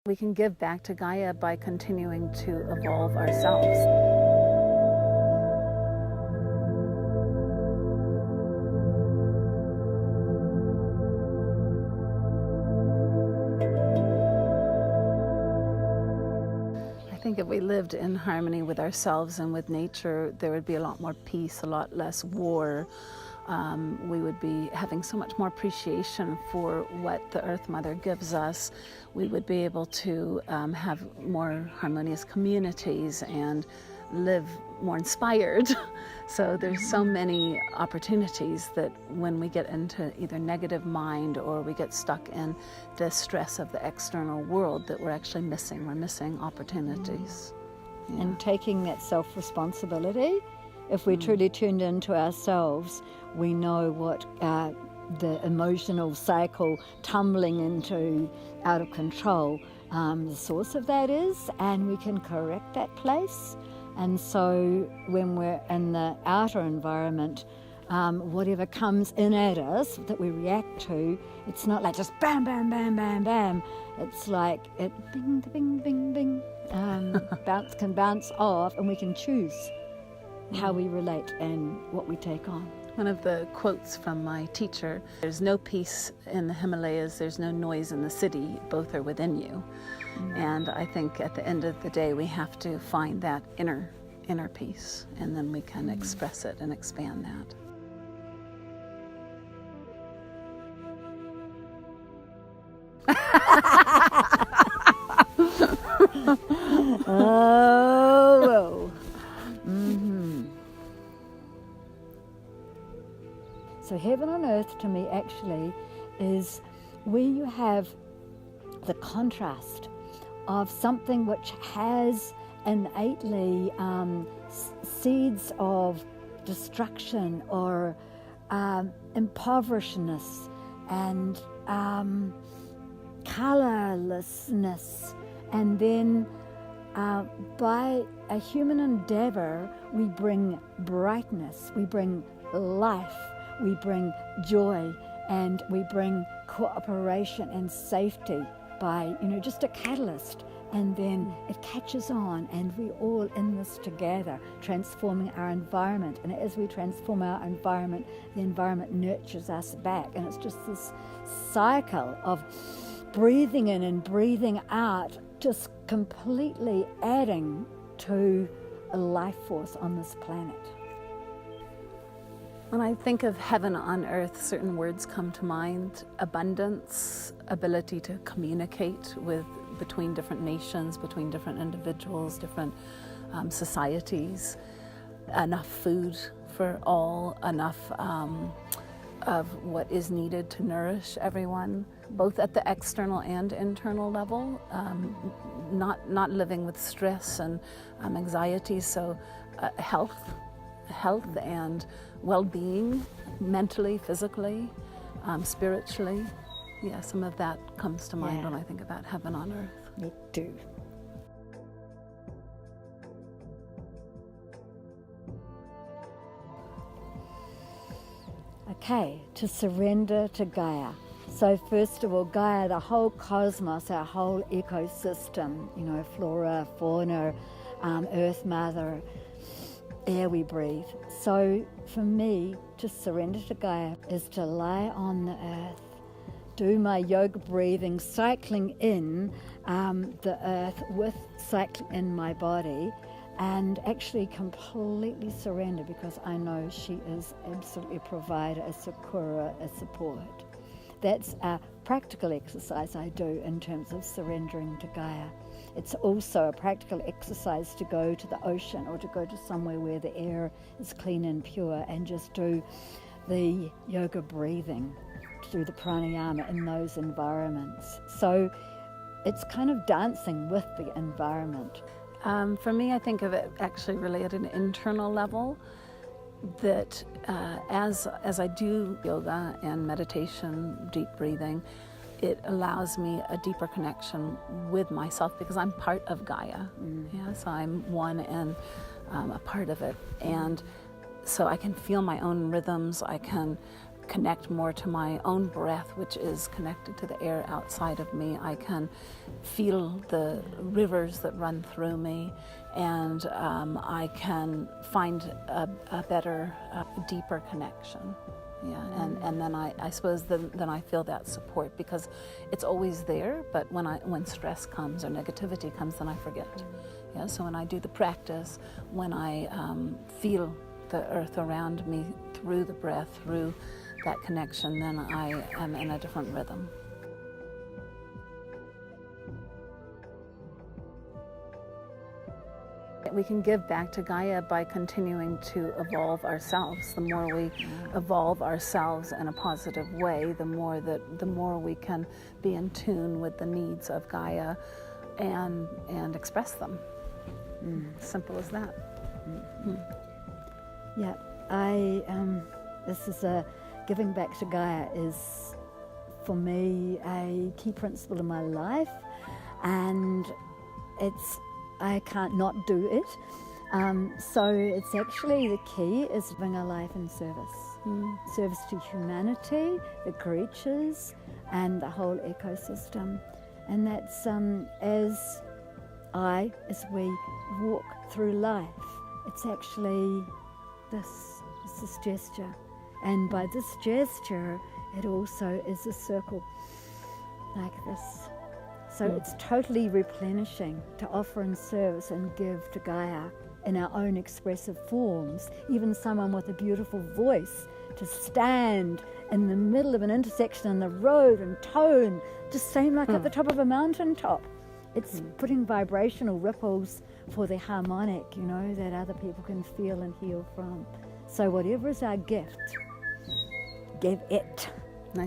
We can give back to Gaia by continuing to evolve ourselves. I think if we lived in harmony with ourselves and with nature, there would be a lot more peace, a lot less war. We would be having so much more appreciation for what the Earth Mother gives us. We would be able to have more harmonious communities and live more inspired. So there's so many opportunities that when we get into either negative mind or we get stuck in the stress of the external world, that we're actually missing. We're missing opportunities. Yeah. And taking that self-responsibility, if we're truly tuned into ourselves, we know what the emotional cycle tumbling into out of control, the source of that is, and we can correct that place. And so when we're in the outer environment, whatever comes in at us that we react to, it's not like just bam, bam, bam, bam, bam. It's like it bing, bing, bing, bing, can bounce off, and we can choose how we relate and what we take on. One of the quotes from my teacher, there's no peace in the Himalayas, there's no noise in the city, both are within you. And I think at the end of the day, we have to find that inner peace, and then we can express it and expand that. Oh, So heaven on earth to me actually is where you have the contrast of something which has innately seeds of destruction or impoverishedness and colorlessness, and then by a human endeavor we bring brightness, we bring life, we bring joy, and we bring cooperation and safety by, just a catalyst. And then it catches on, and we're all in this together, transforming our environment. And as we transform our environment, the environment nurtures us back. And it's just this cycle of breathing in and breathing out, just completely adding to a life force on this planet. When I think of heaven on earth, certain words come to mind: abundance, ability to communicate between different nations, between different individuals, different societies, enough food for all, enough of what is needed to nourish everyone, both at the external and internal level, not living with stress and anxiety, so health and well-being, mentally, physically, spiritually. Yeah, some of that comes to mind when I think about heaven on earth. Me too. Okay, to surrender to Gaia. So first of all, Gaia, the whole cosmos, our whole ecosystem, flora, fauna, Earth Mother, air we breathe. So for me, to surrender to Gaia is to lie on the earth, do my yoga breathing, cycling in the earth with cycling in my body, and actually completely surrender, because I know she is absolutely a provider, a succourer, a support. That's a practical exercise I do in terms of surrendering to Gaia. It's also a practical exercise to go to the ocean or to go to somewhere where the air is clean and pure and just do the yoga breathing, do the pranayama in those environments. So it's kind of dancing with the environment. For me, I think of it actually really at an internal level, that as I do yoga and meditation, deep breathing, it allows me a deeper connection with myself, because I'm part of Gaia. So I'm one and a part of it. And so I can feel my own rhythms. I can connect more to my own breath, which is connected to the air outside of me. I can feel the rivers that run through me, and I can find a better, deeper connection. Yeah, and then I suppose then I feel that support, because it's always there, but when stress comes or negativity comes, then I forget. Yeah, so when I do the practice, when I feel the earth around me through the breath, through that connection, then I am in a different rhythm. We can give back to Gaia by continuing to evolve ourselves. The more we evolve ourselves in a positive way, the more we can be in tune with the needs of Gaia and express them. Simple as that. Yeah, this is giving back to Gaia is, for me, a key principle in my life, and I can't not do it. So it's actually, the key is living our life in service. Service to humanity, the creatures, and the whole ecosystem. And that's as we walk through life, it's actually this gesture. And by this gesture, it also is a circle like this. So it's totally replenishing to offer in service and give to Gaia in our own expressive forms. Even someone with a beautiful voice to stand in the middle of an intersection in the road and tone, just seem like at the top of a mountaintop. It's putting vibrational ripples for the harmonic, that other people can feel and heal from. So whatever is our gift, give it.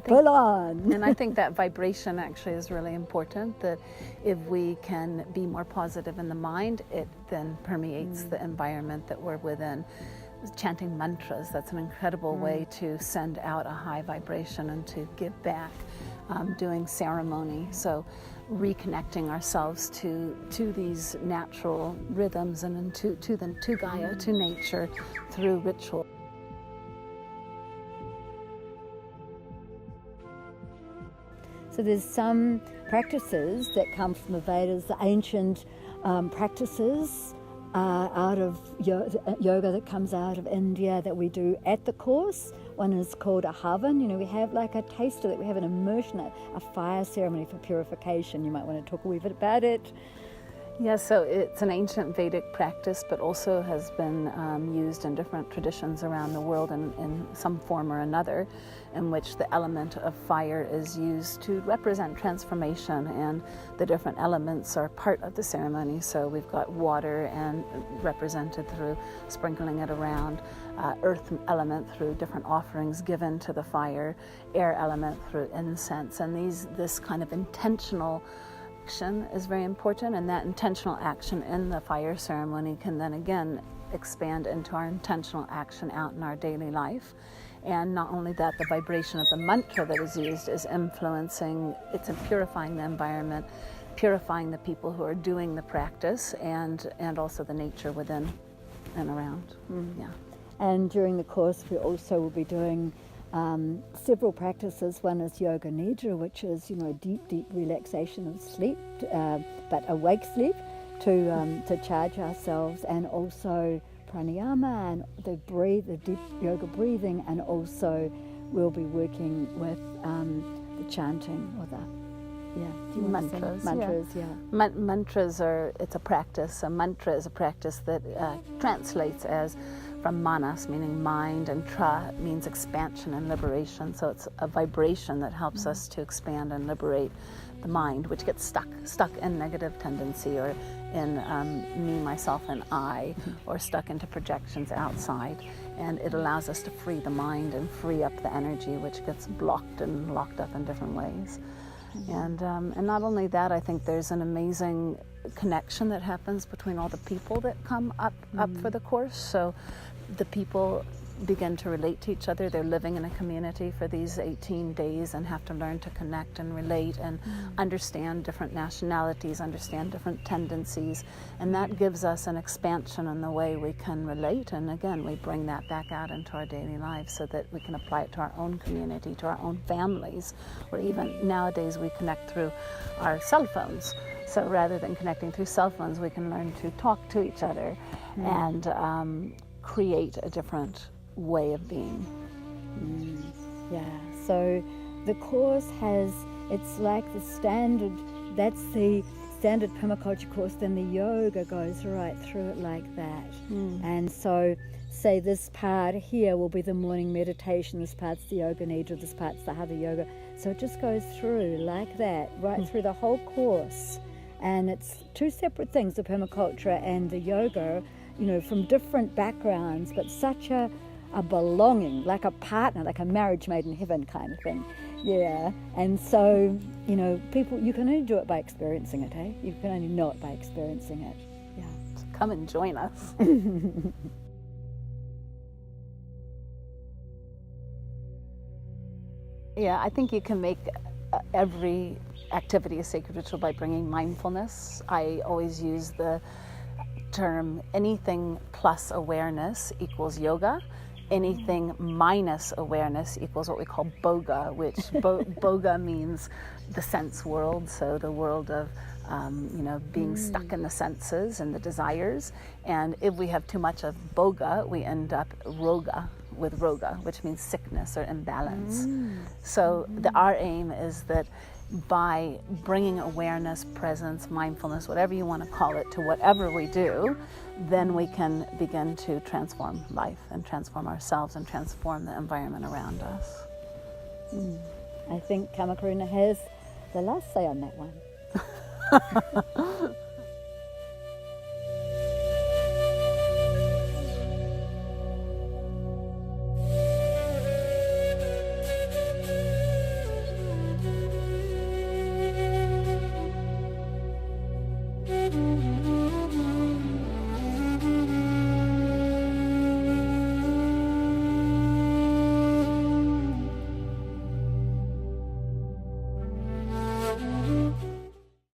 Full on. And I think that vibration actually is really important, that if we can be more positive in the mind, it then permeates the environment that we're within. Chanting mantras, that's an incredible way to send out a high vibration and to give back. Doing ceremony, so reconnecting ourselves to these natural rhythms and to Gaia, to nature, through ritual. So there's some practices that come from the Vedas, the ancient practices out of yoga that comes out of India that we do at the course. One is called a havan. We have like a taste of it. We have an immersion, a fire ceremony for purification. You might want to talk a wee bit about it. Yeah, so it's an ancient Vedic practice, but also has been used in different traditions around the world in some form or another, in which the element of fire is used to represent transformation, and the different elements are part of the ceremony. So we've got water and represented through sprinkling it around, earth element through different offerings given to the fire, air element through incense, and this kind of intentional action is very important, and that intentional action in the fire ceremony can then again expand into our intentional action out in our daily life. And not only that, the vibration of the mantra that is used is influencing, it's purifying the environment, purifying the people who are doing the practice, and also the nature within and around. Yeah. And during the course we also will be doing several practices. One is yoga nidra, which is deep yoga of sleep, but awake sleep, to charge ourselves, and also pranayama and the deep yoga breathing, and also we'll be working with the chanting or the mantras. Yeah. Mantras it's a practice. A mantra is a practice that translates as from manas, meaning mind, and tra means expansion and liberation. So it's a vibration that helps us to expand and liberate the mind, which gets stuck in negative tendency, or in me, myself, and I, or stuck into projections outside. And it allows us to free the mind and free up the energy, which gets blocked and locked up in different ways. And not only that, I think there's an amazing connection that happens between all the people that come up for the course. So the people begin to relate to each other. They're living in a community for these 18 days and have to learn to connect and relate and understand different nationalities, understand different tendencies. And that gives us an expansion in the way we can relate. And again, we bring that back out into our daily lives so that we can apply it to our own community, to our own families, or even nowadays we connect through our cell phones. So rather than connecting through cell phones, we can learn to talk to each other and create a different way of being. Yeah, so the course has, it's like the standard, that's the standard permaculture course, then the yoga goes right through it like that. And so, say this part here will be the morning meditation, this part's the yoga nidra, this part's the hatha yoga. So it just goes through like that, right through the whole course. And it's two separate things, the permaculture and the yoga, you know, from different backgrounds, but such a belonging, like a partner, like a marriage made in heaven kind of thing. Yeah, and so, you know, people, you can only do it by experiencing it, eh? You can only know it by experiencing it. Yeah. So come and join us. Yeah, I think you can make every activity a sacred ritual by bringing mindfulness. I always use the term anything plus awareness equals yoga. Anything minus awareness equals what we call boga, which boga means the sense world, so the world of being stuck in the senses and the desires. And if we have too much of boga, we end up with roga, which means sickness or imbalance. So our aim is that by bringing awareness, presence, mindfulness, whatever you want to call it, to whatever we do, then we can begin to transform life and transform ourselves and transform the environment around us. I think Kamakaruna has the last say on that one.